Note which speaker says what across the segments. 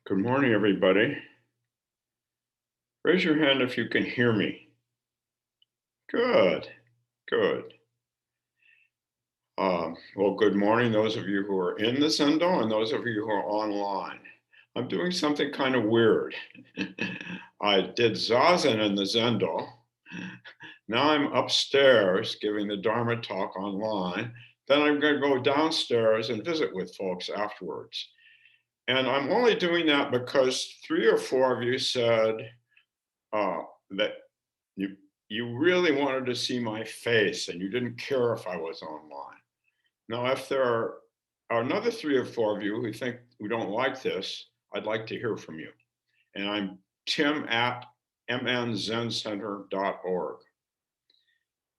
Speaker 1: Good morning, everybody. Raise your hand if you can hear me. Good, good. Well, good morning, those of you who are in the Zendo and those of you who are online. I'm doing something kind of weird. I did Zazen in the Zendo. Now I'm upstairs giving the Dharma talk online. Then I'm going to go downstairs and visit with folks afterwards. And I'm only doing that because 3 or 4 of you said that you really wanted to see my face and you didn't care if I was online. Now, if there are another 3 or 4 of you who don't like this, I'd like to hear from you. And I'm tim@mnzencenter.org.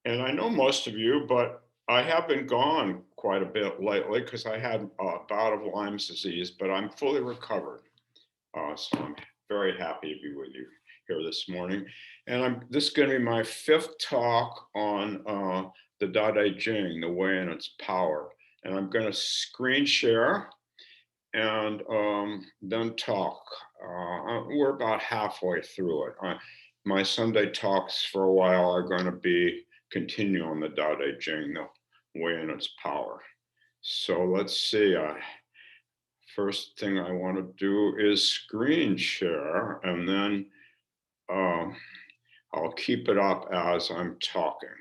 Speaker 1: And I know most of you, but I have been gone quite a bit lately because I had a bout of Lyme's disease, but I'm fully recovered. So I'm very happy to be with you here this morning. And this is going to be my 5th talk on the Tao Te Ching, the way and its power. And I'm going to screen share and then talk. We're about halfway through it. My Sunday talks for a while are going to continue on the Tao Te Ching, the way and its power. So let's see. First thing I want to do is screen share, and then I'll keep it up as I'm talking.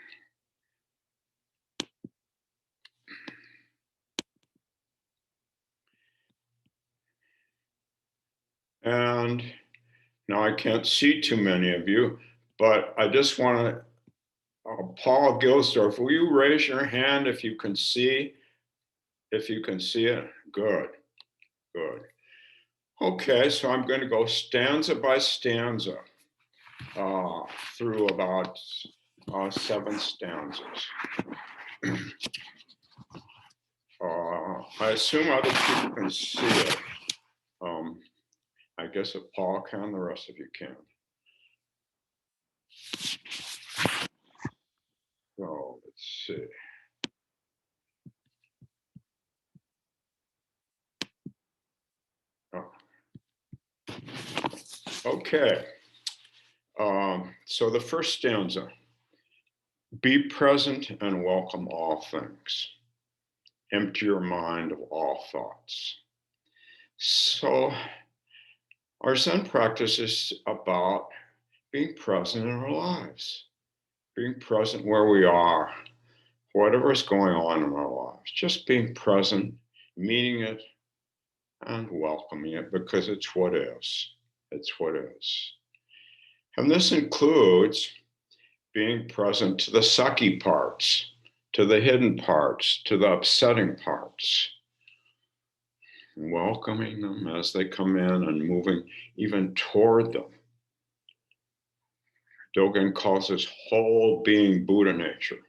Speaker 1: And now I can't see too many of you, but I just want to, Paul Gilsdorf, will you raise your hand if you can see? If you can see it, good, good. Okay, so I'm going to go stanza by stanza through about 7 stanzas. I assume other people can see it. I guess if Paul can, the rest of you can. So let's see. Okay. So the first stanza, be present and welcome all things. Empty your mind of all thoughts. So our Zen practice is about being present in our lives, being present where we are, whatever is going on in our lives, just being present, meeting it, and welcoming it because it's what is. It's what is. And this includes being present to the sucky parts, to the hidden parts, to the upsetting parts, welcoming them as they come in and moving even toward them. Dogen calls this whole being Buddha nature.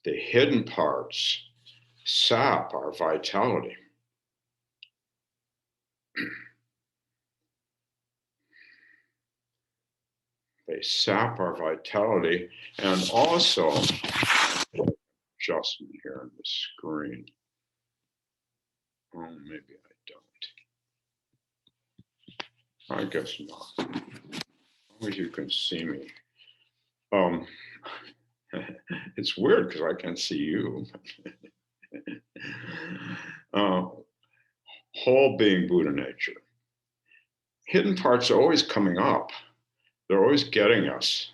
Speaker 1: The hidden parts sap our vitality. They sap our vitality, and also adjustment here on the screen. Oh, maybe I don't. I guess not. As long as you can see me. It's weird because I can see you. Whole being Buddha nature. Hidden parts are always coming up. They're always getting us.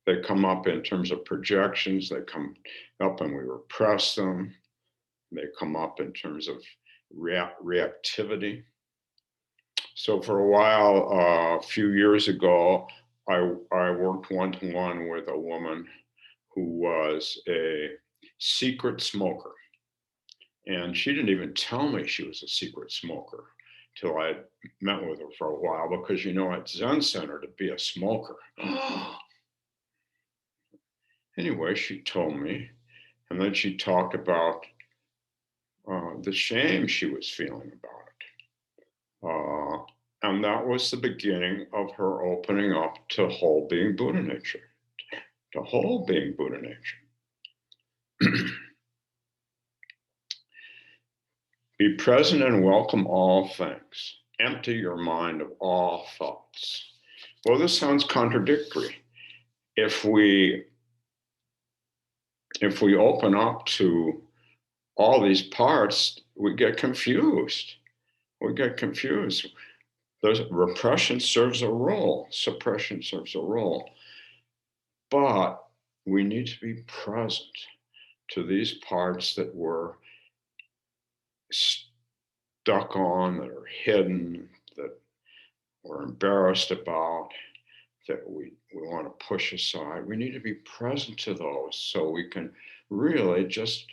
Speaker 1: They come up in terms of projections. They come up and we repress them. They come up in terms of reactivity. So for a while, a few years ago, I worked one-to-one with a woman who was a secret smoker. And she didn't even tell me she was a secret smoker till I met with her for a while, because at Zen Center, to be a smoker. Anyway, she told me, and then she talked about the shame she was feeling about it. And that was the beginning of her opening up to whole being Buddha nature, to whole being Buddha nature. Be present and welcome all things. empty your mind of all thoughts. Well, this sounds contradictory. If we open up to all these parts, we get confused. We get confused. There's repression serves a role, suppression serves a role. But we need to be present to these parts that we're stuck on, that are hidden, that we're embarrassed about, that we want to push aside. We need to be present to those so we can really just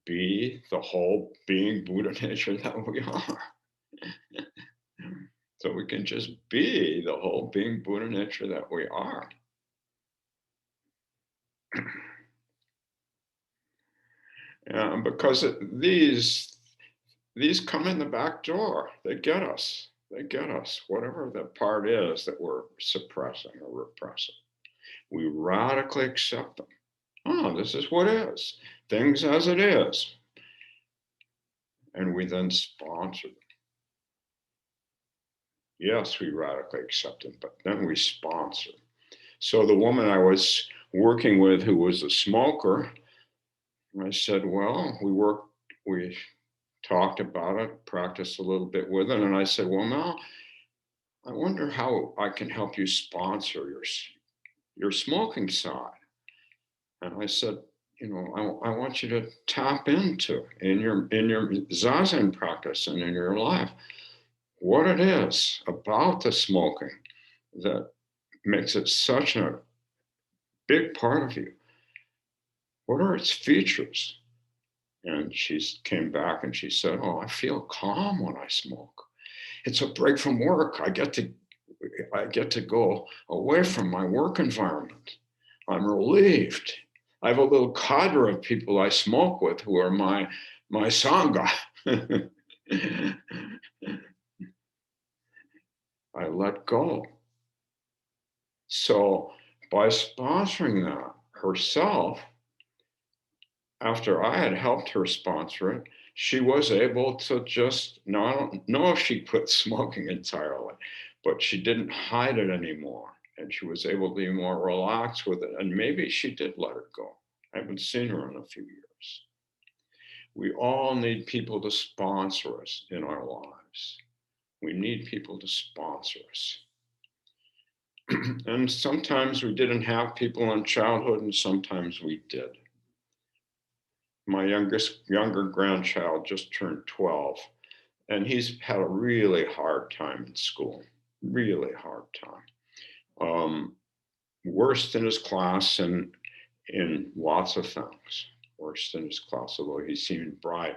Speaker 1: be the whole being Buddha nature that we are. So we can just be the whole being Buddha nature that we are. Because these come in the back door. They get us. They get us. Whatever the part is that we're suppressing or repressing, we radically accept them. Oh, this is what is. Things as it is. And we then sponsor them. Yes, we radically accept them, but then we sponsor. So the woman I was working with who was a smoker, I said, well, we talked about it, practiced a little bit with it. And I said, well, now I wonder how I can help you sponsor your smoking side. And I said, I want you to tap into in your Zazen practice and in your life, what it is about the smoking that makes it such a big part of you. What are its features? And she came back and she said, oh, I feel calm when I smoke. It's a break from work. I get to go away from my work environment. I'm relieved. I have a little cadre of people I smoke with who are my sangha. I let go. So by sponsoring that herself, after I had helped her sponsor it, she was able to just, now I don't know if she quit smoking entirely, but she didn't hide it anymore. And she was able to be more relaxed with it. And maybe she did let it go. I haven't seen her in a few years. We all need people to sponsor us in our lives. We need people to sponsor us. And sometimes we didn't have people in childhood, and sometimes we did. My younger grandchild just turned 12, and he's had a really hard time in school, really hard time. Worst in his class and in lots of things, worst in his class, although he seemed bright.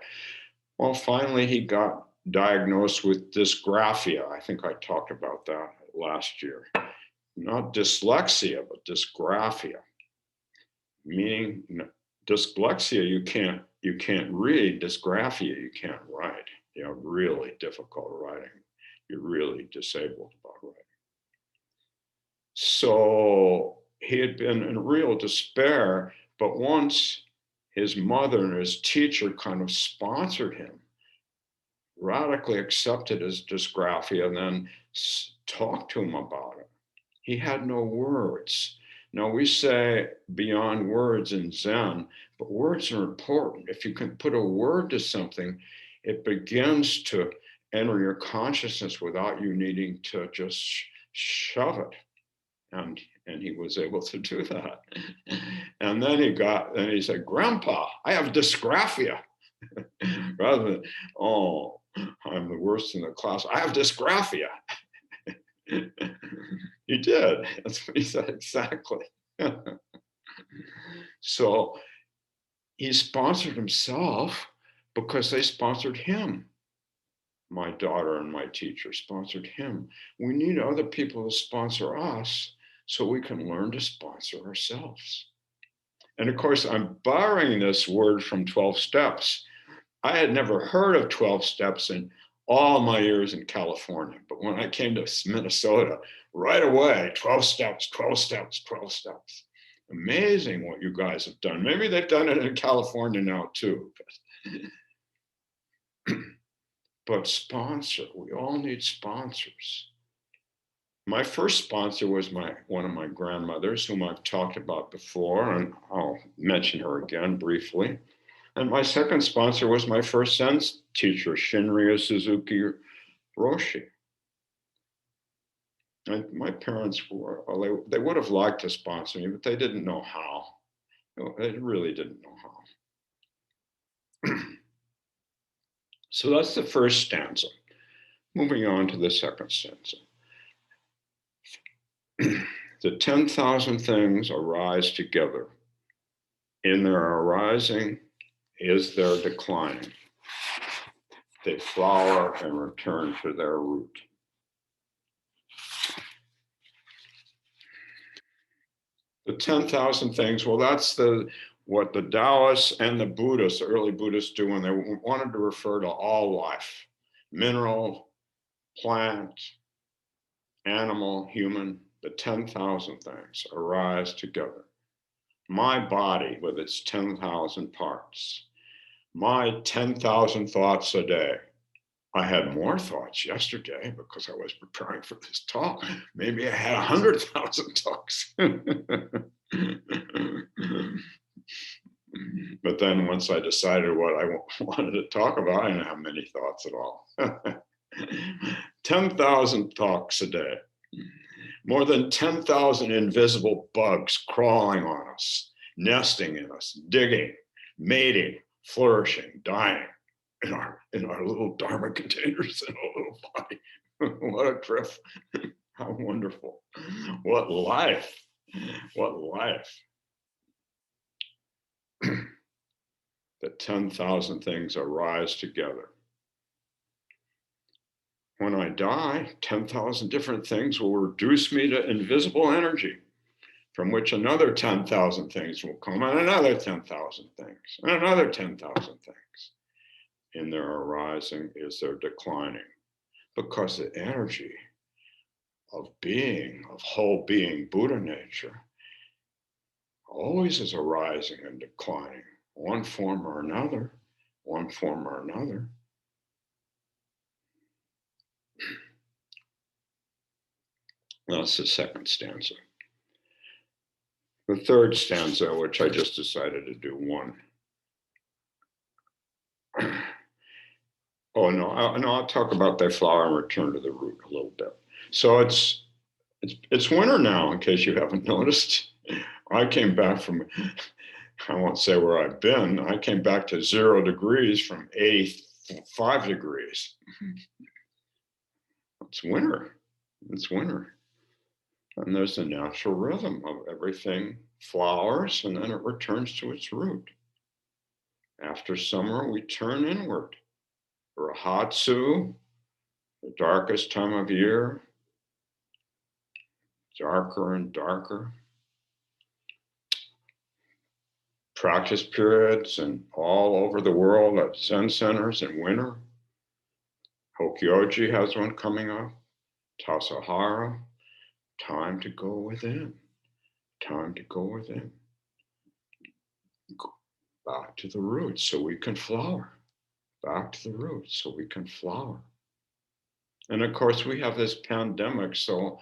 Speaker 1: Well, finally he got diagnosed with dysgraphia. I think I talked about that last year. Not dyslexia, but dysgraphia, meaning dyslexia, you can't read. Dysgraphia, you can't write. You have really difficult writing. You're really disabled about writing. So he had been in real despair, but once his mother and his teacher kind of sponsored him, radically accepted his dysgraphia, and then talked to him about it. He had no words. Now we say beyond words in Zen, but words are important. If you can put a word to something, it begins to enter your consciousness without you needing to just shove it. And he was able to do that. And then he said, Grandpa, I have dysgraphia. Rather than, oh, I'm the worst in the class, I have dysgraphia. He did. That's what he said exactly. So he sponsored himself because they sponsored him. My daughter and my teacher sponsored him. We need other people to sponsor us so we can learn to sponsor ourselves. And of course, I'm borrowing this word from 12 steps. I had never heard of 12 steps in all my years in California. But when I came to Minnesota, right away, 12 steps, 12 steps, 12 steps. Amazing what you guys have done. Maybe they've done it in California now too. But sponsor, we all need sponsors. My first sponsor was one of my grandmothers, whom I've talked about before, and I'll mention her again briefly. And my second sponsor was my first Zen teacher, Shinryu Suzuki Roshi. And my parents they would have liked to sponsor me, but they didn't know how. They really didn't know how. So that's the first stanza. Moving on to the second stanza. The 10,000 things arise together. In their arising is their declining. They flower and return to their root. The 10,000 things, well, that's what the Taoists and the Buddhists, the early Buddhists, do when they wanted to refer to all life, mineral, plant, animal, human. The 10,000 things arise together. My body with its 10,000 parts, my 10,000 thoughts a day. I had more thoughts yesterday because I was preparing for this talk. Maybe I had 100,000 talks. But then once I decided what I wanted to talk about, I didn't have many thoughts at all. 10,000 talks a day. More than 10,000 invisible bugs crawling on us, nesting in us, digging, mating, flourishing, dying in our little Dharma containers in our little body. What a trip. How wonderful. What life. What life. The 10,000 things arise together. When I die, 10,000 different things will reduce me to invisible energy, from which another 10,000 things will come, and another 10,000 things, and another 10,000 things. In their arising is their declining, because the energy of being, of whole being, Buddha nature, always is arising and declining, one form or another, one form or another. That's the second stanza. The third stanza, which I just decided to do one. Oh, no, I'll talk about that flower and return to the root a little bit. So it's winter now, in case you haven't noticed. I came back from, I won't say where I've been, I came back to 0 degrees from 85 degrees. It's winter. It's winter. And there's a natural rhythm of everything flowers and then it returns to its root. After summer, we turn inward. Rahatsu, the darkest time of year, darker and darker. Practice periods and all over the world at Zen centers in winter. Hokyoji has one coming up. Tassajara. Time to go within. Time to go within. Go back to the roots so we can flower. Back to the roots so we can flower. And of course, we have this pandemic, so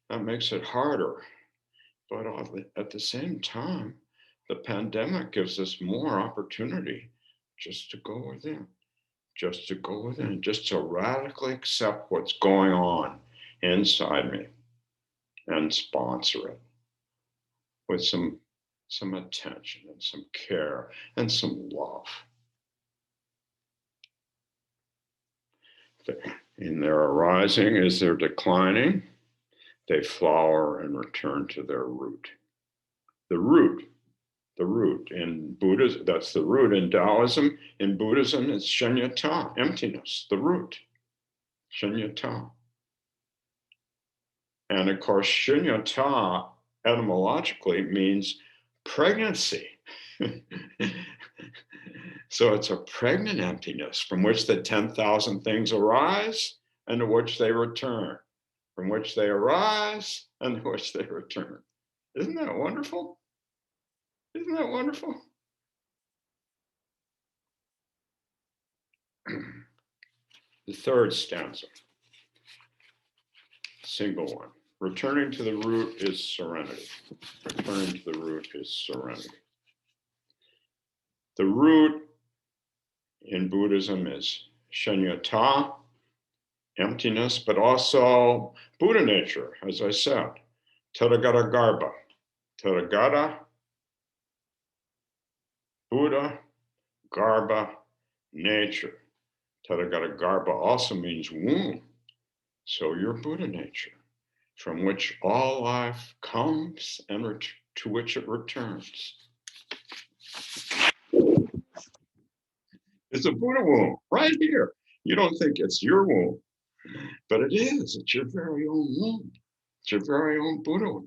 Speaker 1: that makes it harder. But at the same time, the pandemic gives us more opportunity just to go within, just to go within, just to radically accept what's going on inside me and sponsor it with some attention and some care and some love. In their arising is their declining. They flower and return to their root. The root in Buddhism, that's the root in Taoism. In Buddhism, it's shunyata, emptiness, the root, shunyata. And of course, shunyata etymologically means pregnancy. So it's a pregnant emptiness from which the 10,000 things arise and to which they return, from which they arise and to which they return. Isn't that wonderful? Isn't that wonderful? The third stanza, single one. Returning to the root is serenity. Returning to the root is serenity. The root in Buddhism is shunyata, emptiness, but also Buddha nature, as I said. Tathagata Garbha. Tathagata, Buddha, Garbha, nature. Tathagata Garbha also means womb. So your Buddha nature, from which all life comes and to which it returns. It's a Buddha womb right here. You don't think it's your womb, but it is. It's your very own womb. It's your very own Buddha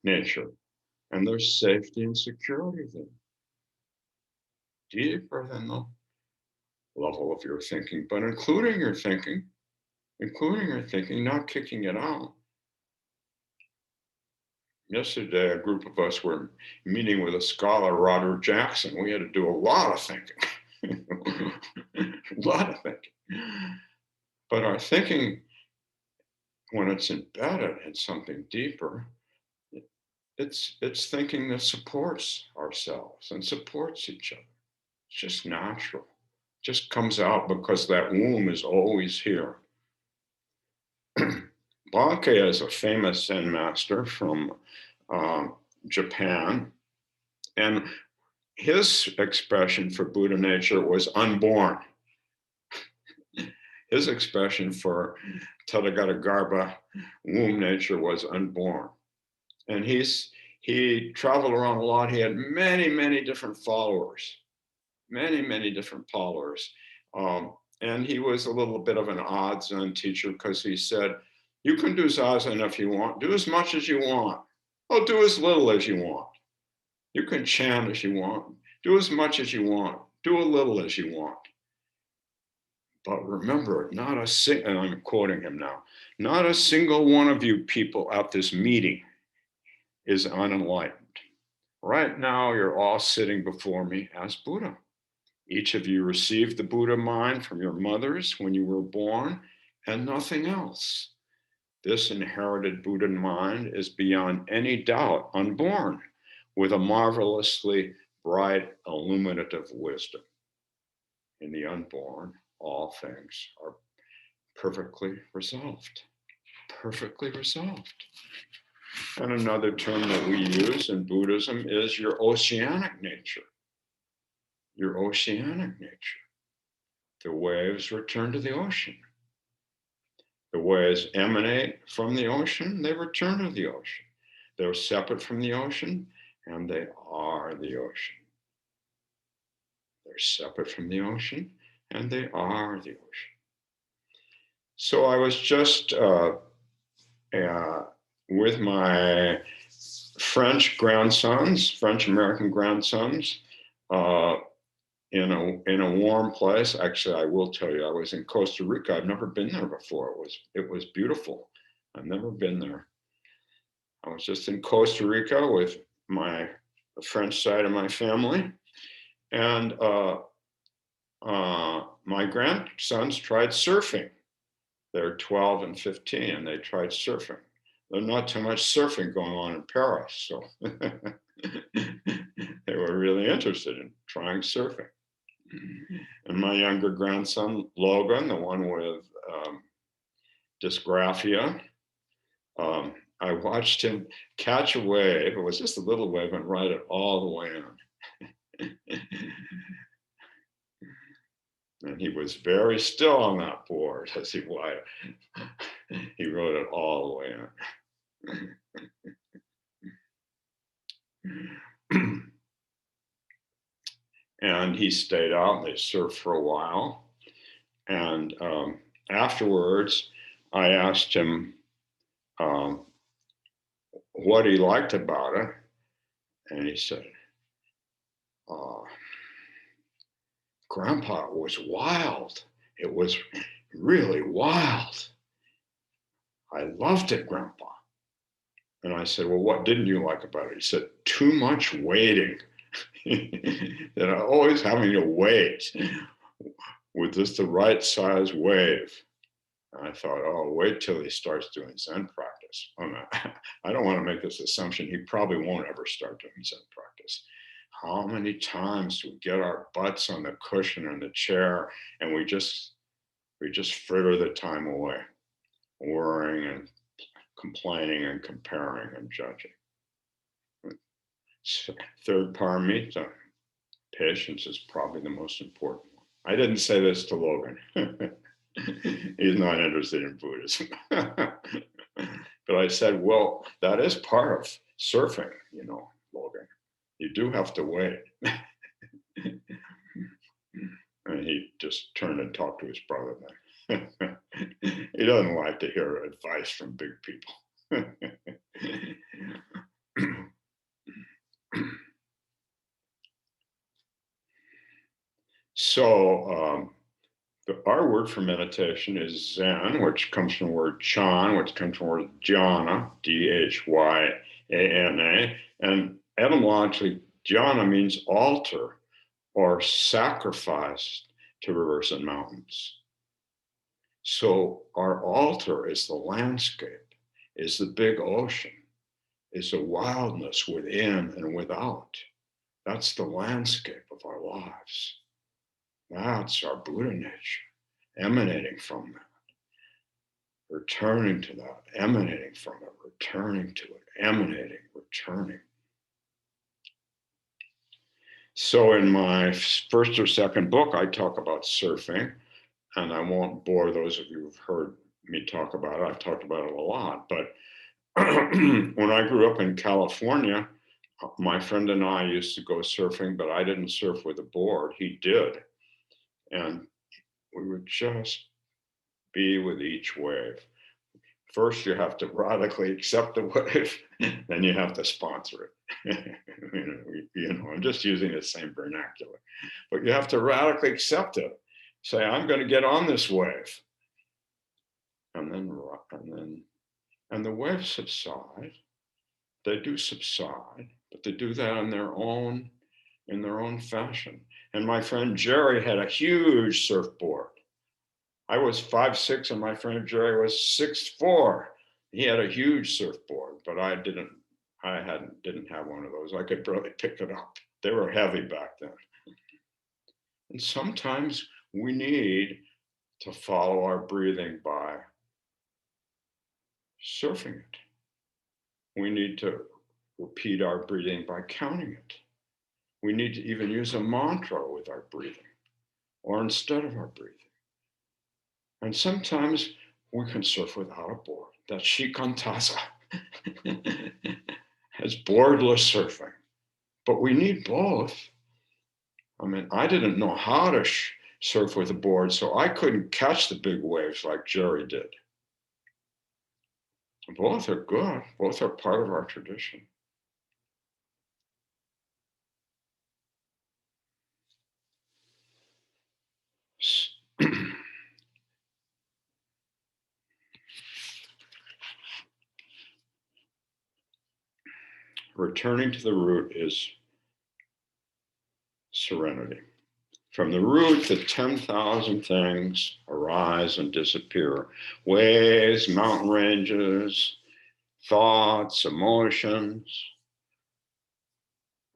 Speaker 1: nature. And there's safety and security there. Deeper than the level of your thinking, but including your thinking, not kicking it out. Yesterday, a group of us were meeting with a scholar, Roger Jackson. We had to do a lot of thinking, a lot of thinking. But our thinking, when it's embedded in something deeper, it's thinking that supports ourselves and supports each other. It's just natural. It just comes out because that womb is always here. Bodhi is a famous Zen master from Japan, and his expression for Buddha nature was unborn. His expression for Tathagata Garbha, womb nature, was unborn. And he traveled around a lot. He had many, many different followers, many different followers. And he was a little bit of an odd Zen teacher because he said, you can do Zazen if you want, do as much as you want. Oh, do as little as you want. You can chant as you want, do as much as you want, do a little as you want. But remember, not a single, and I'm quoting him now, not a single one of you people at this meeting is unenlightened. Right now, you're all sitting before me as Buddha. Each of you received the Buddha mind from your mothers when you were born, and nothing else. This inherited Buddha mind is beyond any doubt unborn, with a marvelously bright, illuminative wisdom. In the unborn, all things are perfectly resolved. Perfectly resolved. And another term that we use in Buddhism is your oceanic nature. Your oceanic nature. The waves return to the ocean. The waves emanate from the ocean, they return to the ocean. They're separate from the ocean, and they are the ocean. They're separate from the ocean, and they are the ocean. So I was just with my French grandsons, French-American grandsons, in a warm place. Actually, I will tell you, I was in Costa Rica. I've never been there before. It was beautiful. I've never been there. I was just in Costa Rica with the French side of my family, and my grandsons tried surfing. They're 12 and 15, and they tried surfing. There's not too much surfing going on in Paris, so they were really interested in trying surfing. And my younger grandson, Logan, the one with dysgraphia, I watched him catch a wave. It was just a little wave and ride it all the way on. And he was very still on that board as he rode it all the way on. And he stayed out and they surfed for a while. And afterwards, I asked him what he liked about it. And he said, Grandpa, it was wild. It was really wild. I loved it, Grandpa. And I said, well, what didn't you like about it? He said, too much waiting. That I always having to wait. with just the right size wave. And I thought, oh, wait till he starts doing Zen practice. Oh, no. I don't want to make this assumption. He probably won't ever start doing Zen practice. How many times do we get our butts on the cushion in the chair and we just fritter the time away, worrying and complaining and comparing and judging? Third paramita, patience is probably the most important one. I didn't say this to Logan. He's not interested in Buddhism. But I said, well, that is part of surfing, Logan. You do have to wait. And he just turned and talked to his brother then. He doesn't like to hear advice from big people. So our word for meditation is Zen, which comes from the word Chan, which comes from the word jhana, Dhyana. And etymologically, jhana means altar or sacrifice to rivers and mountains. So our altar is the landscape, is the big ocean, is the wildness within and without. That's the landscape of our lives. That's our Buddha nature, emanating from that, returning to that, emanating from it, returning to it, emanating, returning. So in my first or second book, I talk about surfing, and I won't bore those of you who've heard me talk about it. I've talked about it a lot, but when I grew up in California, my friend and I used to go surfing, but I didn't surf with a board. He did. And we would just be with each wave. First, you have to radically accept the wave, then you have to sponsor it. I'm just using the same vernacular. But you have to radically accept it. Say, I'm going to get on this wave. And the waves subside. They do subside, but they do that in their own fashion. And my friend Jerry had a huge surfboard. I was 5'6" and my friend Jerry was 6'4". He had a huge surfboard, but I didn't have one of those. I could barely pick it up. They were heavy back then. And sometimes we need to follow our breathing by surfing it. We need to repeat our breathing by counting it. We need to even use a mantra with our breathing or instead of our breathing. And sometimes we can surf without a board. That's shikantaza. It's boardless surfing. But we need both. I mean, I didn't know how to surf with a board, so I couldn't catch the big waves like Jerry did. Both are good. Both are part of our tradition. Returning to the root is serenity. From the root, the 10,000 things arise and disappear. Waves, mountain ranges, thoughts, emotions,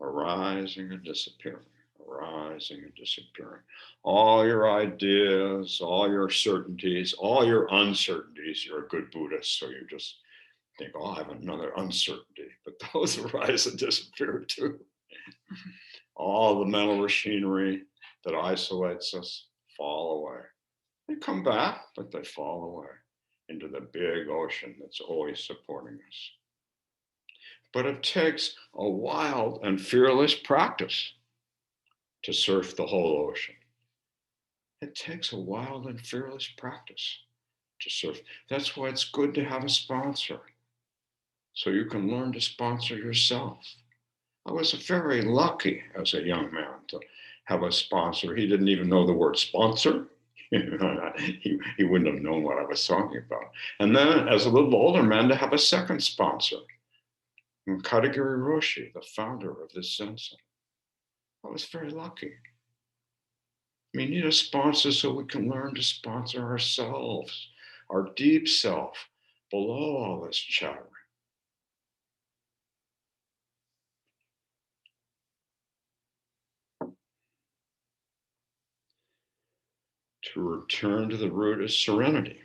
Speaker 1: arising and disappearing, arising and disappearing. All your ideas, all your certainties, all your uncertainties, you're a good Buddhist, so you just think, oh, I have another uncertainty, but those arise and disappear too. All the mental machinery that isolates us fall away. They come back, but they fall away into the big ocean that's always supporting us. But it takes a wild and fearless practice to surf the whole ocean. It takes a wild and fearless practice to surf. That's why it's good to have a sponsor, so you can learn to sponsor yourself. I was very lucky as a young man to have a sponsor. He didn't even know the word sponsor. He wouldn't have known what I was talking about. And then as a little older man, to have a second sponsor, Katagiri Roshi, the founder of this Zen Center. I was very lucky. We need a sponsor so we can learn to sponsor ourselves, our deep self, below all this chatter. To return to the root is serenity,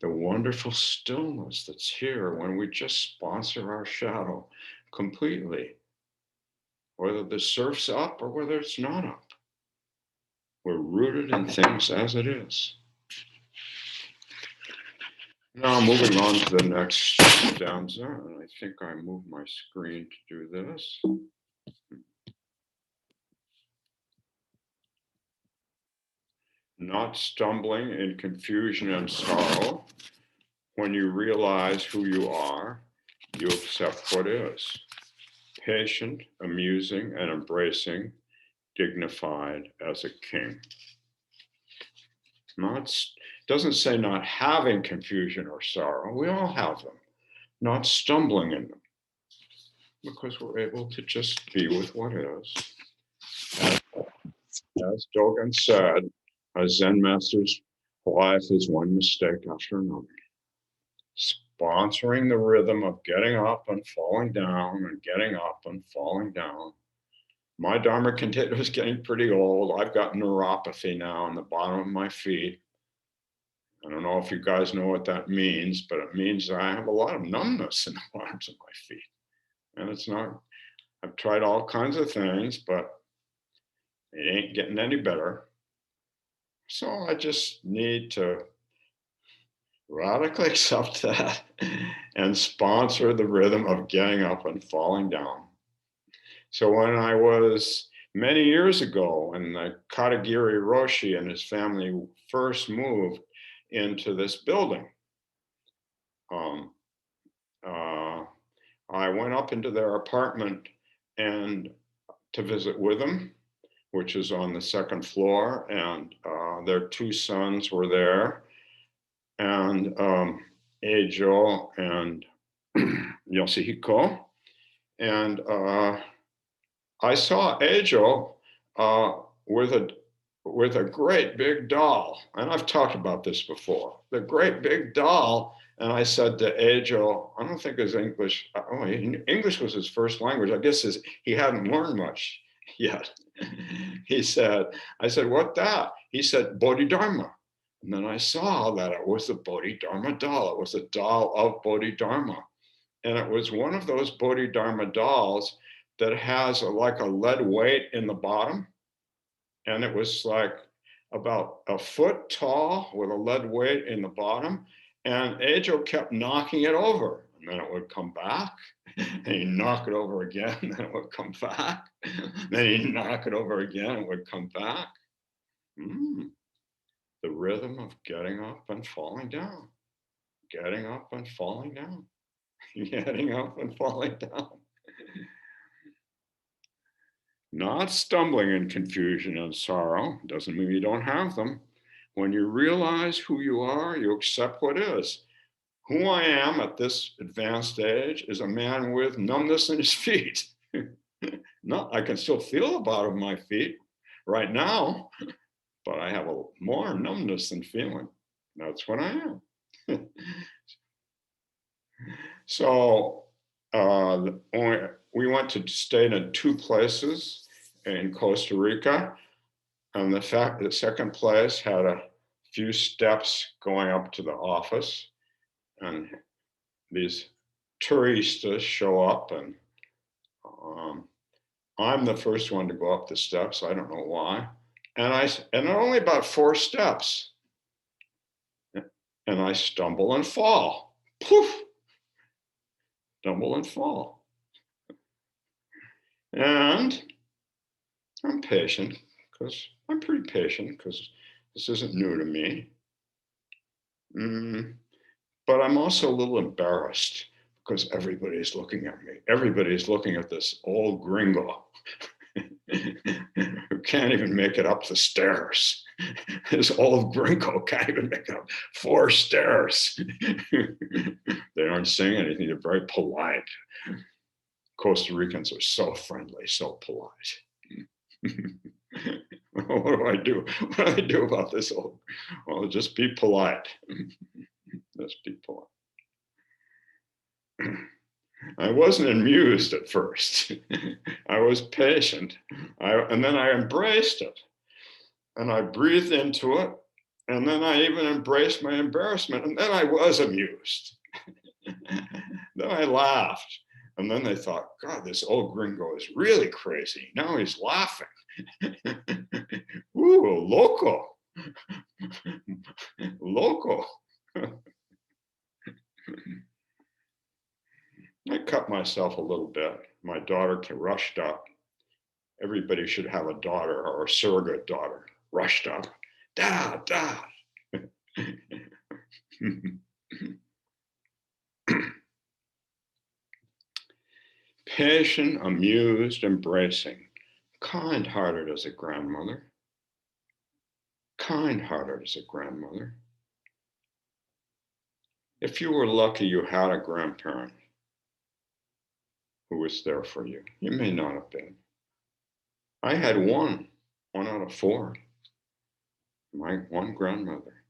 Speaker 1: the wonderful stillness that's here when we just sponsor our shadow completely, whether the surf's up or whether it's not up. We're rooted in things as it is. Now moving on to the next stanza, and I think I moved my screen to do this. Not stumbling in confusion and sorrow. When you realize who you are, you accept what is. Patient, amusing, and embracing, dignified as a king. Doesn't say not having confusion or sorrow. We all have them. Not stumbling in them, because we're able to just be with what is. As Dogen said, a Zen master's life is one mistake after another. Sponsoring the rhythm of getting up and falling down and getting up and falling down. My Dharma container is getting pretty old. I've got neuropathy now in the bottom of my feet. I don't know if you guys know what that means, but it means I have a lot of numbness in the bottoms of my feet. And it's not, I've tried all kinds of things, but it ain't getting any better. So I just need to radically accept that and sponsor the rhythm of getting up and falling down. So when I was many years ago, when the Katagiri Roshi and his family first moved into this building, I went up into their apartment and to visit with them, which is on the second floor, and their two sons were there, and Eijo and Yoshihiko. And I saw Eijo with a great big doll, and I've talked about this before, the great big doll. And I said to Eijo, I don't think his English, English was his first language. I guess he hadn't learned much yet. I said, what that? He said, Bodhidharma. And then I saw that it was the Bodhidharma doll. It was a doll of Bodhidharma. And it was one of those Bodhidharma dolls that has like a lead weight in the bottom. And it was like about a foot tall with a lead weight in the bottom. And Eijo kept knocking it over. And then it would come back. And he'd knock it over again. And then it would come back. Then he'd knock it over again. And it would come back. The rhythm of getting up and falling down. Getting up and falling down. Getting up and falling down. Not stumbling in confusion and sorrow doesn't mean you don't have them. When you realize who you are, you accept what is. Who I am at this advanced age is a man with numbness in his feet. No, I can still feel the bottom of my feet right now, but I have a more numbness than feeling. That's what I am. So we went to stay in two places in Costa Rica. And the second place had a few steps going up to the office. And these touristas show up, and I'm the first one to go up the steps. I don't know why. And only about 4 steps. And I stumble and fall. Poof! Stumble and fall. And I'm patient, because I'm pretty patient, because this isn't new to me. But I'm also a little embarrassed because everybody's looking at me. Everybody's looking at this old gringo who can't even make it up the stairs. This old gringo can't even make it up 4 stairs. They aren't saying anything. They're very polite. Costa Ricans are so friendly, so polite. What do I do? What do I do about this old? Well, just be polite. Just be polite. I wasn't amused at first. I was patient. And then I embraced it. And I breathed into it. And then I even embraced my embarrassment. And then I was amused. Then I laughed. And then they thought, God, this old gringo is really crazy. Now he's laughing. Ooh, loco. Loco. I cut myself a little bit. My daughter rushed up. Everybody should have a daughter or a surrogate daughter. Rushed up. Dad, Dad. Patient, amused, embracing, kind-hearted as a grandmother. Kind-hearted as a grandmother. If you were lucky you had a grandparent who was there for you, you may not have been. I had one out of four, my one grandmother.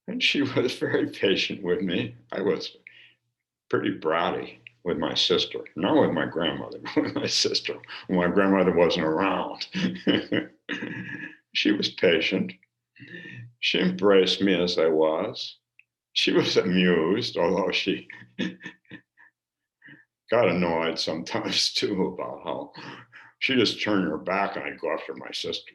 Speaker 1: And she was very patient with me. I was pretty bratty with my sister, not with my grandmother, but with my sister, when my grandmother wasn't around. She was patient. She embraced me as I was. She was amused, although she got annoyed sometimes too about how she just turned her back and I'd go after my sister.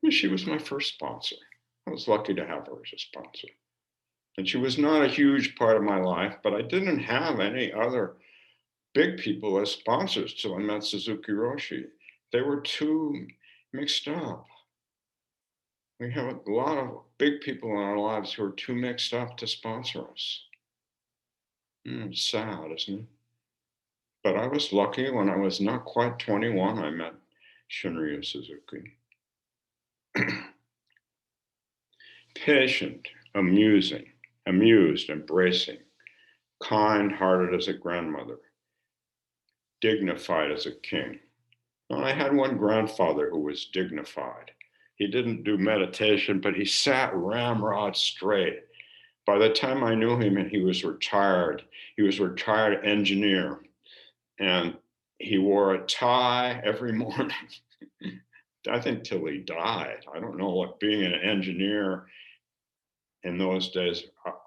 Speaker 1: She was my first sponsor. I was lucky to have her as a sponsor. And she was not a huge part of my life, but I didn't have any other big people as sponsors till I met Suzuki Roshi. They were too mixed up. We have a lot of big people in our lives who are too mixed up to sponsor us. It's sad, isn't it? But I was lucky when I was not quite 21, I met Shunryu Suzuki. Patient, amused, embracing, kind-hearted as a grandmother, dignified as a king. Now, I had one grandfather who was dignified. He didn't do meditation, but he sat ramrod straight. By the time I knew him, he was retired. He was a retired engineer, and he wore a tie every morning. I think till he died. I don't know what being an engineer in those days,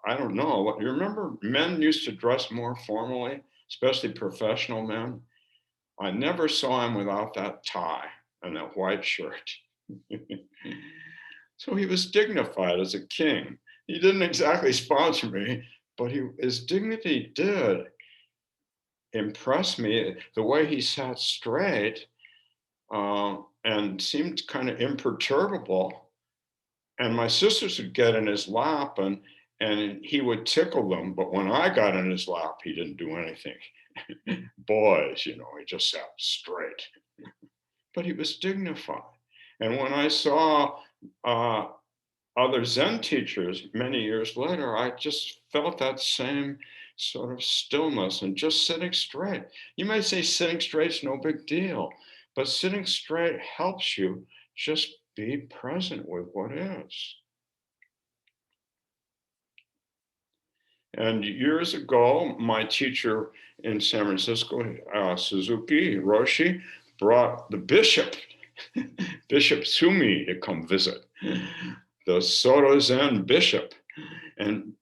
Speaker 1: I don't know. What you remember, men used to dress more formally, especially professional men. I never saw him without that tie and that white shirt. So he was dignified as a king. He didn't exactly sponsor me, but his dignity did impress me. The way he sat straight and seemed kind of imperturbable. And my sisters would get in his lap and he would tickle them. But when I got in his lap, he didn't do anything. Boys, he just sat straight. But he was dignified. And when I saw other Zen teachers many years later, I just felt that same sort of stillness and just sitting straight. You might say sitting straight's no big deal, but sitting straight helps you just be present with what is. And years ago, my teacher in San Francisco, Suzuki Roshi, brought the bishop, Bishop Sumi, to come visit, the Soto Zen bishop. And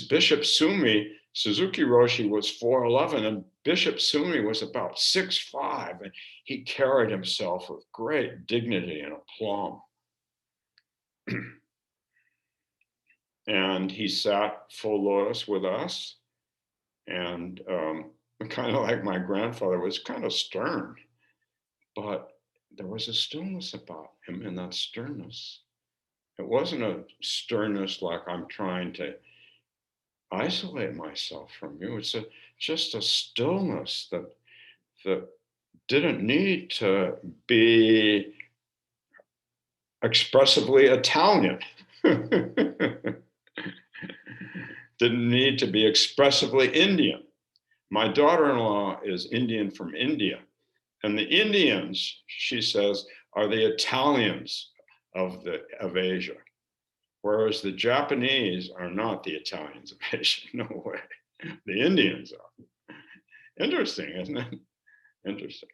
Speaker 1: Bishop Sumi, Suzuki Roshi was 4'11", and Bishop Sumi was about 6'5", and he carried himself with great dignity and aplomb. And he sat full lotus with us, and kind of like my grandfather, was kind of stern, but there was a stillness about him, and that sternness, it wasn't a sternness like I'm trying to isolate myself from you. It's just a stillness that didn't need to be expressively Italian. Didn't need to be expressively Indian. My daughter-in-law is Indian from India, And the Indians, she says, are the Italians of Asia, whereas the Japanese are not the Italians of Asia. No way. The Indians are. Interesting, isn't it? Interesting.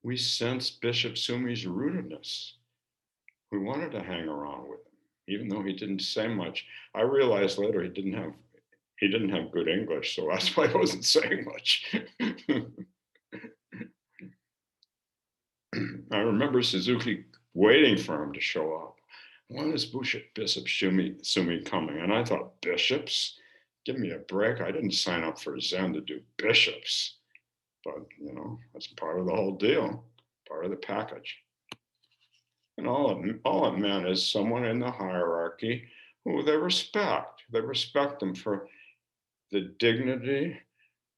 Speaker 1: We sense Bishop Sumi's rootedness. We wanted to hang around with him, even though he didn't say much. I realized later he didn't have good English, so that's why I wasn't saying much. I remember Suzuki waiting for him to show up. When is Bishop Sumi coming? And I thought, bishops? Give me a break. I didn't sign up for Zen to do bishops. But, that's part of the whole deal, part of the package. And all it meant is someone in the hierarchy who they respect. They respect them for the dignity,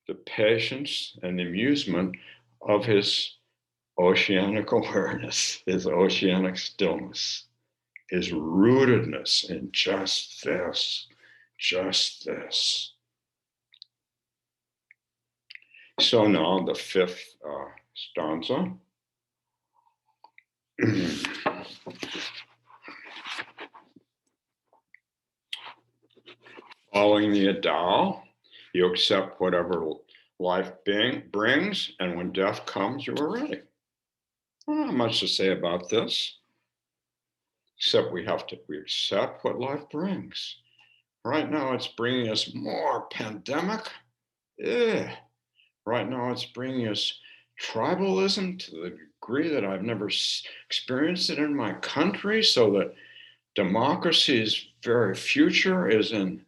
Speaker 1: the patience, and the amusement of his oceanic awareness, his oceanic stillness, his rootedness in just this. So now the fifth stanza. Following the Tao, you accept whatever life brings, and when death comes, you are ready. Not much to say about this, except we accept what life brings. Right now, it's bringing us more pandemic. Right now, it's bringing us tribalism to the degree that I've never experienced it in my country, so that democracy's very future is in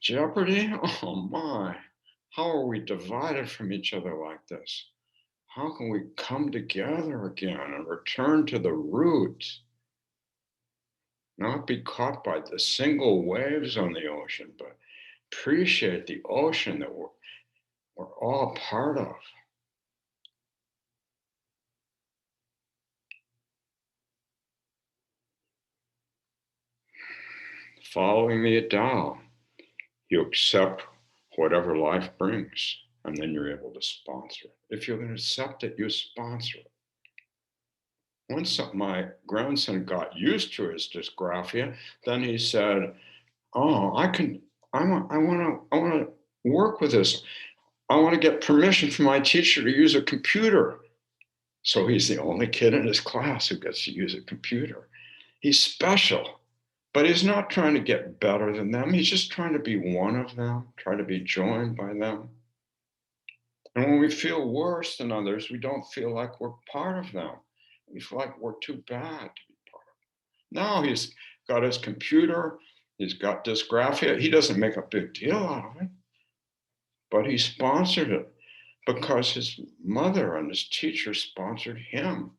Speaker 1: jeopardy. Oh my, how are we divided from each other like this? How can we come together again and return to the root? Not be caught by the single waves on the ocean, but appreciate the ocean that we're all part of. Following the Tao, you accept whatever life brings, and then you're able to sponsor it. If you're going to accept it, you sponsor it. Once my grandson got used to his dysgraphia, then he said, "Oh, I want to work with this. I want to get permission from my teacher to use a computer." So he's the only kid in his class who gets to use a computer. He's special, but he's not trying to get better than them. He's just trying to be one of them, try to be joined by them. And when we feel worse than others, we don't feel like we're part of them. We feel like we're too bad to be part of them. Now he's got his computer, he's got dysgraphia. He doesn't make a big deal out of it, but he sponsored it because his mother and his teacher sponsored him.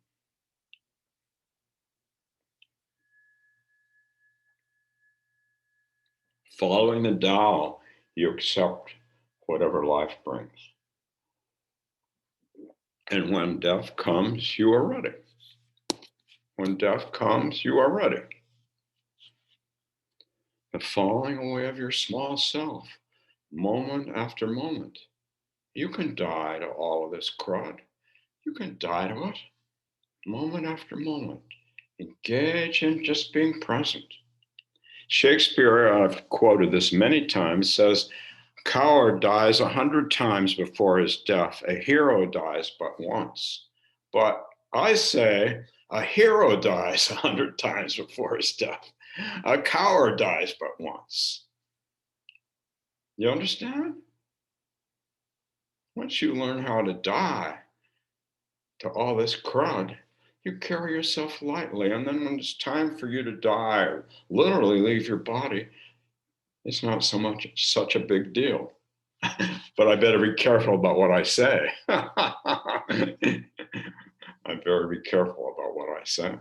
Speaker 1: Following the Tao, you accept whatever life brings. And when death comes, you are ready. When death comes, you are ready. The falling away of your small self, moment after moment. You can die to all of this crud. You can die to it, moment after moment. Engage in just being present. Shakespeare, I've quoted this many times, says, "A coward dies 100 times before his death. A hero dies but once." But I say, a hero dies 100 times before his death. A coward dies but once. You understand? Once you learn how to die to all this crud, you carry yourself lightly. And then when it's time for you to die, or literally leave your body, it's not such a big deal. But I better be careful about what I say. I better be careful about what I say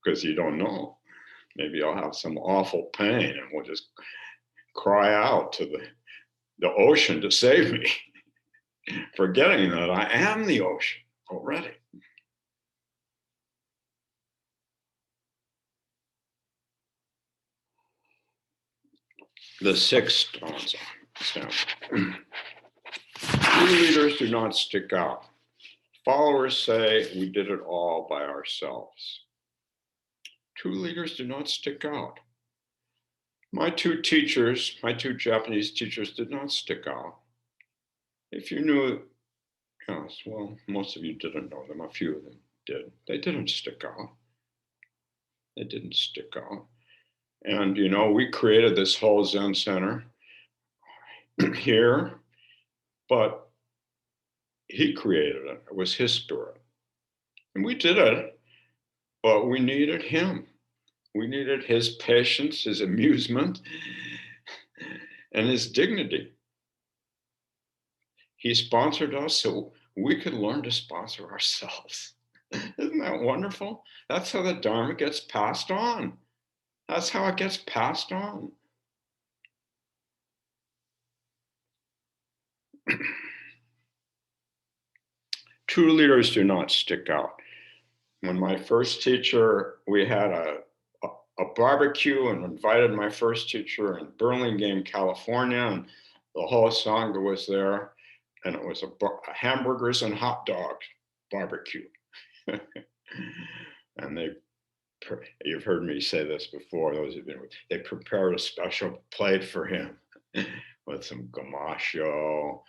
Speaker 1: because you don't know. Maybe I'll have some awful pain and we'll just cry out to the ocean to save me, forgetting that I am the ocean already. The sixth stanza. True leaders do not stick out. Followers say we did it all by ourselves. True leaders do not stick out. My two Japanese teachers did not stick out. If you knew, yes, well, most of you didn't know them. A few of them did. They didn't stick out. They didn't stick out. And, we created this whole Zen center here, but he created it. It was his spirit. And we did it, but we needed him. We needed his patience, his amusement, and his dignity. He sponsored us so we could learn to sponsor ourselves. Isn't that wonderful? That's how the Dharma gets passed on. That's how it gets passed on. True leaders do not stick out. When my first teacher, we had a barbecue and invited my first teacher in Burlingame, California, and the whole Sangha was there, and it was a hamburgers and hot dogs barbecue. And you've heard me say this before, they prepared a special plate for him with some gamasho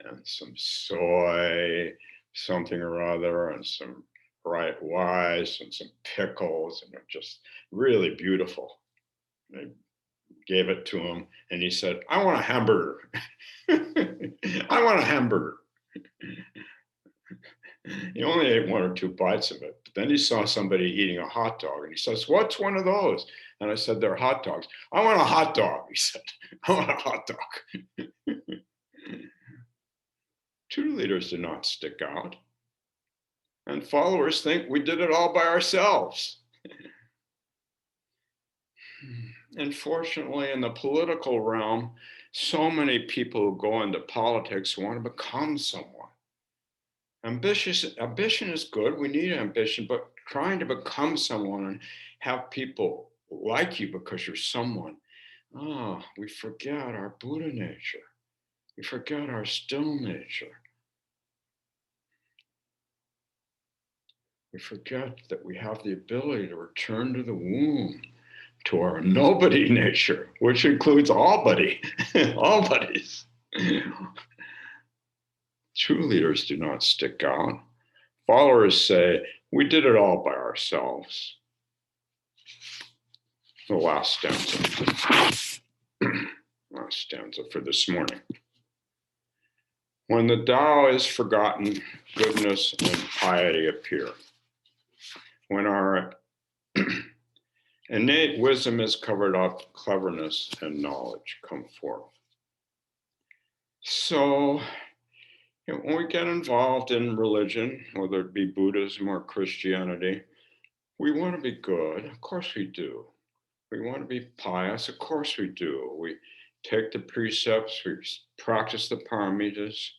Speaker 1: and some soy, something or other, and some bright rice and some pickles, and they're just really beautiful. They gave it to him, and he said, "I want a hamburger." I want a hamburger. He only ate 1 or 2 bites of it, but then he saw somebody eating a hot dog, and he says, "What's one of those?" And I said, "They're hot dogs." "I want a hot dog," he said. "I want a hot dog." True leaders do not stick out. And followers think we did it all by ourselves. Unfortunately, in the political realm, so many people who go into politics want to become someone. Ambition is good. We need ambition, but trying to become someone and have people like you because you're someone, we forget our Buddha nature. We forget our still nature. We forget that we have the ability to return to the womb, to our nobody nature, which includes all buddies. True leaders do not stick out. Followers say, we did it all by ourselves. The last stanza for this morning. When the Tao is forgotten, goodness and piety appear. When our innate wisdom is covered up, cleverness and knowledge come forth. So, when we get involved in religion, whether it be Buddhism or Christianity, we want to be good. Of course we do. We want to be pious. Of course we do. We take the precepts, we practice the paramitas,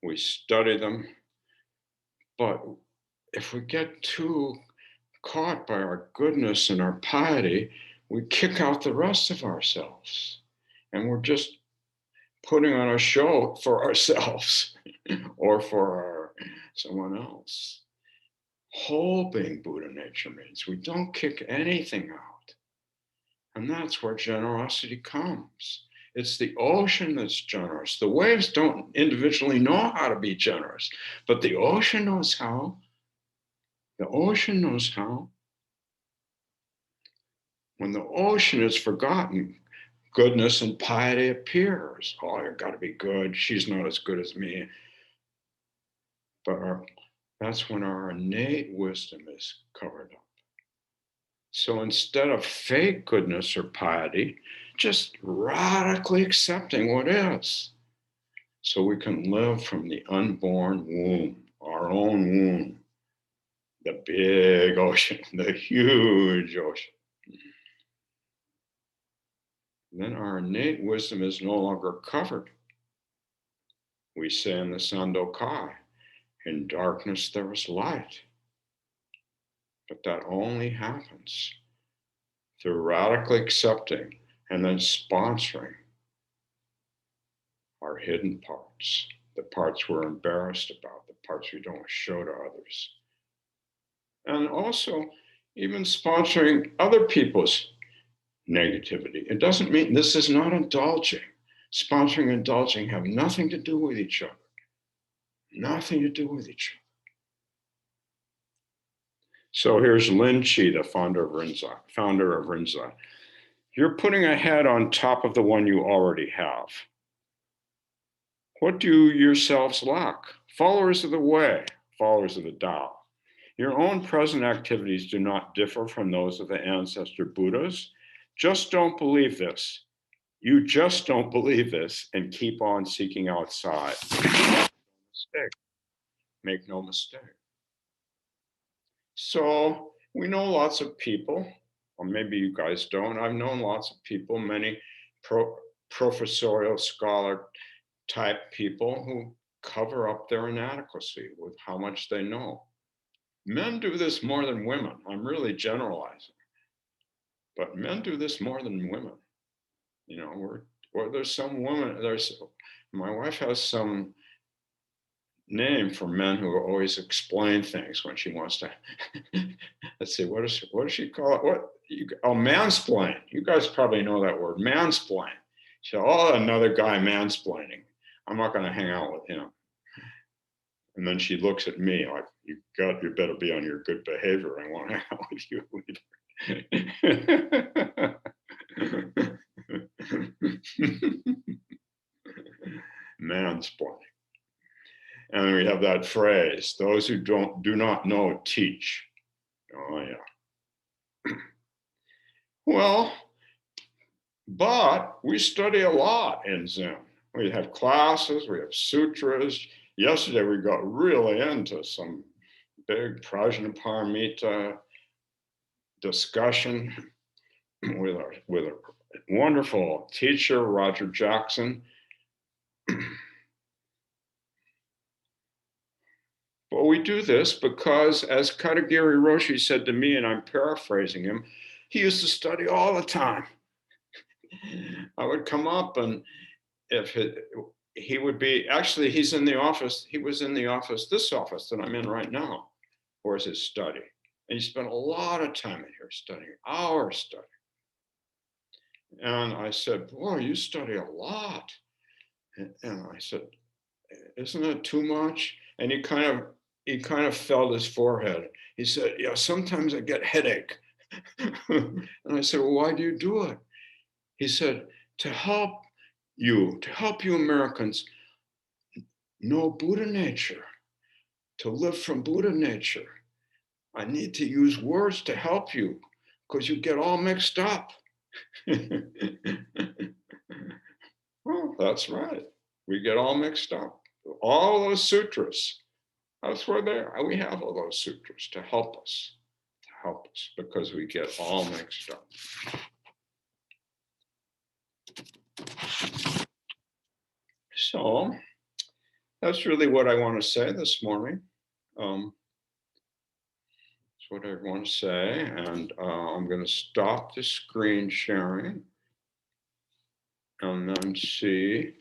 Speaker 1: we study them. But if we get too caught by our goodness and our piety, we kick out the rest of ourselves. And we're just putting on a show for ourselves or for someone else. Whole being Buddha nature means we don't kick anything out. And that's where generosity comes. It's the ocean that's generous. The waves don't individually know how to be generous, but the ocean knows how. The ocean knows how. When the ocean is forgotten, goodness and piety appears. Oh, you've got to be good. She's not as good as me. But that's when our innate wisdom is covered up. So instead of fake goodness or piety, just radically accepting what is. So we can live from the unborn womb, our own womb, the big ocean, the huge ocean. Then our innate wisdom is no longer covered. We say in the Sandokai, in darkness there is light. But that only happens through radically accepting and then sponsoring our hidden parts, the parts we're embarrassed about, the parts we don't show to others. And also, even sponsoring other people's negativity. It doesn't mean, this is not indulging. Sponsoring and indulging have nothing to do with each other. Nothing to do with each other. So here's Lin Chi, the founder of Rinzai. You're putting a head on top of the one you already have. What do yourselves lack? Followers of the way, followers of the Tao. Your own present activities do not differ from those of the ancestor Buddhas. Just don't believe this. You just don't believe this and keep on seeking outside. Make no mistake. So we know lots of people, or maybe you guys don't. I've known lots of people, many professorial scholar type people who cover up their inadequacy with how much they know. Men do this more than women. I'm really generalizing, but men do this more than women. You know, there's some women, my wife has some name for men who always explain things when she wants to, let's see, what does she call it? Mansplain. You guys probably know that word, mansplain. She said, oh, another guy mansplaining. I'm not going to hang out with him. And then she looks at me like, you better be on your good behavior. I want to hang out with you. Mansplaining. And we have that phrase, those who do not know, teach. Oh, yeah. Well, but we study a lot in Zen. We have classes, we have sutras. Yesterday, we got really into some big Prajnaparamita discussion with a wonderful teacher, Roger Jackson. But we do this because, as Katagiri Roshi said to me, and I'm paraphrasing him, he used to study all the time. I would come up, and if he would be, actually, he's in the office. He was in the office, this office that I'm in right now, where's his study. And he spent a lot of time in here studying, hours studying. And I said, boy, you study a lot. And I said, isn't it too much? And he kind of felt his forehead. He said, yeah, sometimes I get headache. And I said, well, why do you do it? He said, to help you Americans know Buddha nature, to live from Buddha nature. I need to use words to help you because you get all mixed up. Well, that's right. We get all mixed up. All those sutras, that's where they are. We have all those sutras to help us because we get all mixed up. So that's really what I want to say this morning. That's what I want to say. And I'm going to stop the screen sharing and then see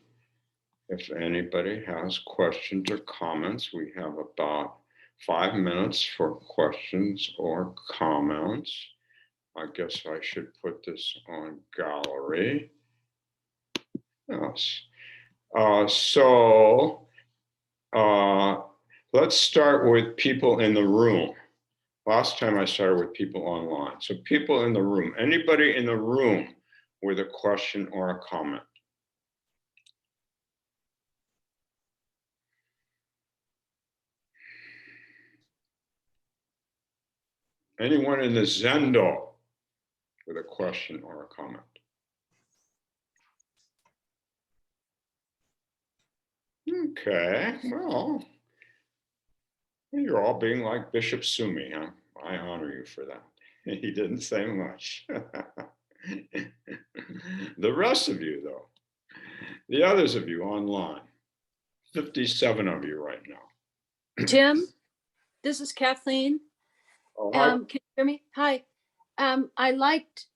Speaker 1: if anybody has questions or comments. We have about 5 minutes for questions or comments. I guess I should put this on gallery. Yes. Let's start with people in the room. Last time I started with people online. So people in the room, anybody in the room with a question or a comment? Anyone in the Zendo with a question or a comment? Okay, well, you're all being like Bishop Sumi, huh? I honor you for that. He didn't say much. The rest of you, though, the others of you online, 57 of you right now.
Speaker 2: Tim, this is Kathleen.
Speaker 1: Oh, hi.
Speaker 2: Can you hear me? Hi. I liked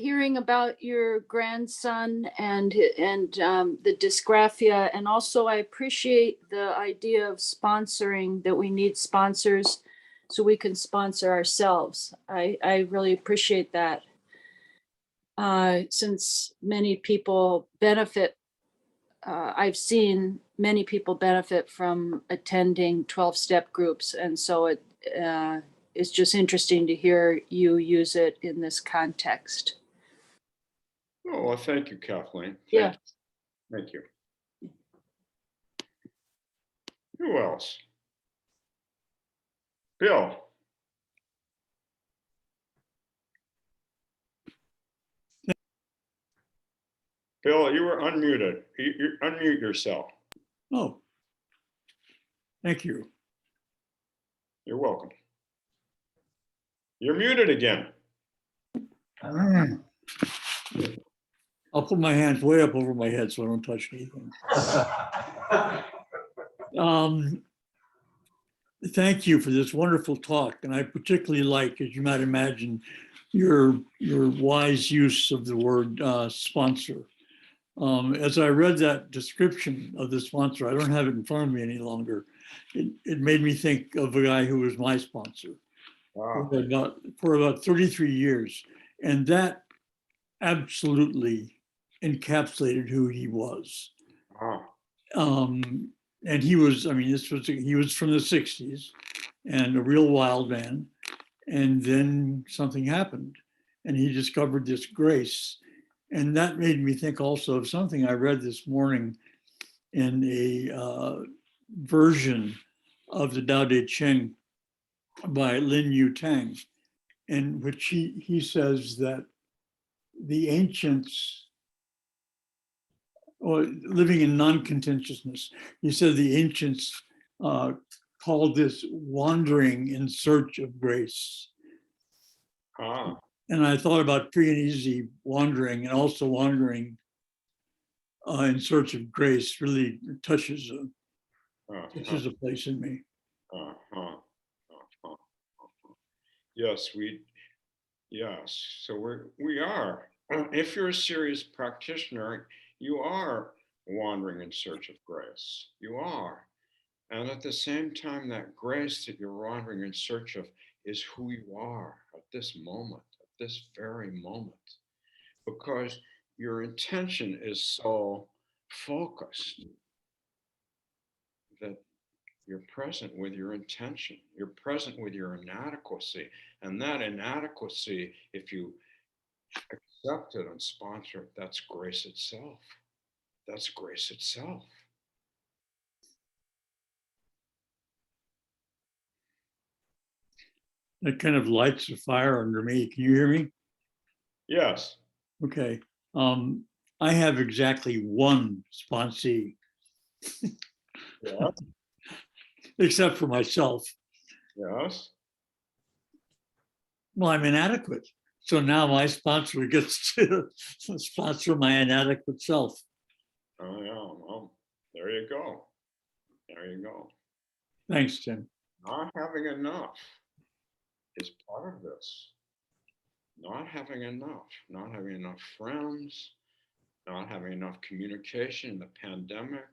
Speaker 2: hearing about your grandson and the dysgraphia, and also I appreciate the idea of sponsoring, that we need sponsors so we can sponsor ourselves. I really appreciate that, since many people benefit. I've seen many people benefit from attending 12-step groups, and so it's just interesting to hear you use it in this context.
Speaker 1: Oh, well, thank you, Kathleen.
Speaker 2: Yeah.
Speaker 1: Thank you. Who else? Bill. Bill, you were unmuted. You unmute yourself.
Speaker 3: Oh, thank you.
Speaker 1: You're welcome. You're muted again.
Speaker 3: I'll put my hands way up over my head so I don't touch anything. Thank you for this wonderful talk. And I particularly like, as you might imagine, your wise use of the word sponsor. As I read that description of the sponsor, I don't have it in front of me any longer. It made me think of a guy who was my sponsor. Wow. For about 33 years. And that absolutely encapsulated who he was.
Speaker 1: Wow.
Speaker 3: And he was, I mean, he was from the 60s and a real wild man. And then something happened and he discovered this grace. And that made me think also of something I read this morning in a version of the Tao Te Ching by Lin Yu Tang, in which he says that the ancients, or living in non-contentiousness, he said the ancients called this wandering in search of grace. And I thought about free and easy wandering, and also wandering in search of grace really touches a place in me.
Speaker 1: Yes, so we are. If you're a serious practitioner, you are wandering in search of grace. You are. And at the same time, that grace that you're wandering in search of is who you are at this moment, at this very moment. Because your intention is so focused that you're present with your intention. You're present with your inadequacy. And that inadequacy, if you accept it and sponsor it, that's grace itself. That's grace itself.
Speaker 3: That kind of lights a fire under me. Can you hear me?
Speaker 1: Yes.
Speaker 3: Okay. I have exactly one sponsee.
Speaker 1: Yeah.
Speaker 3: Except for myself.
Speaker 1: Yes.
Speaker 3: Well, I'm inadequate. So now my sponsor gets to sponsor my inadequate self.
Speaker 1: Oh, yeah. Well, there you go. There you go.
Speaker 3: Thanks, Tim.
Speaker 1: Not having enough is part of this. Not having enough friends, not having enough communication in the pandemic,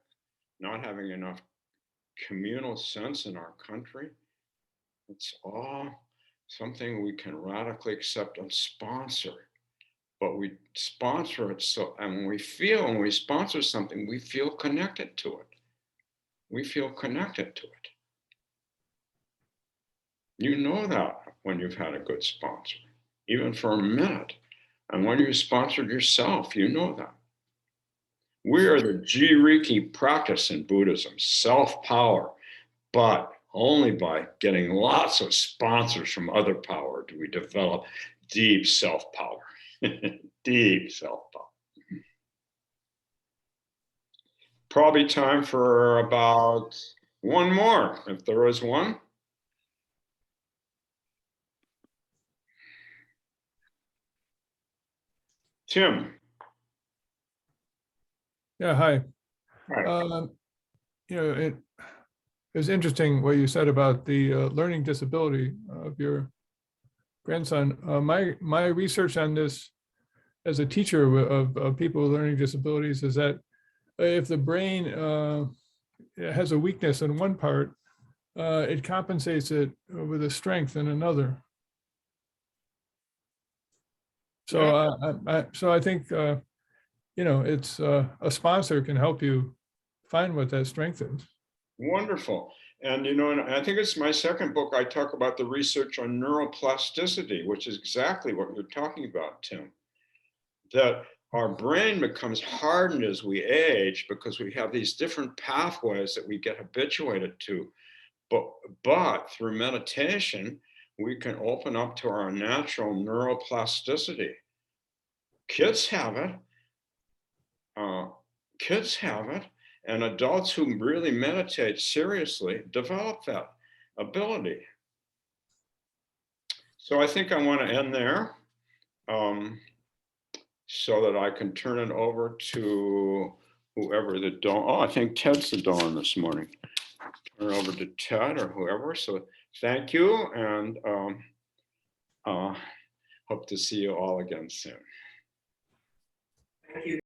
Speaker 1: not having enough communal sense in our country. It's all something we can radically accept and sponsor. But we sponsor it so, and when we sponsor something, we feel connected to it. We feel connected to it. You know that when you've had a good sponsor, even for a minute. And when you sponsored yourself, you know that. We are the Jiriki practice in Buddhism, self-power, but only by getting lots of sponsors from other power do we develop deep self-power. Deep self-power. Probably time for about one more, if there is one. Tim.
Speaker 4: Yeah, hi.
Speaker 1: Hi.
Speaker 4: It was interesting what you said about the learning disability of your grandson. My research on this as a teacher of people with learning disabilities is that if the brain has a weakness in one part, it compensates it with a strength in another. So I think it's a sponsor can help you find what that strength is.
Speaker 1: Wonderful. And, and I think it's my second book. I talk about the research on neuroplasticity, which is exactly what you're talking about, Tim. That our brain becomes hardened as we age because we have these different pathways that we get habituated to. But through meditation, we can open up to our natural neuroplasticity. Kids have it. And adults who really meditate seriously develop that ability. So I think I want to end there so that I can turn it over to whoever the dawn. Oh, I think Ted's the dawn this morning. Turn it over to Ted or whoever. So thank you, and hope to see you all again soon.
Speaker 5: Thank you.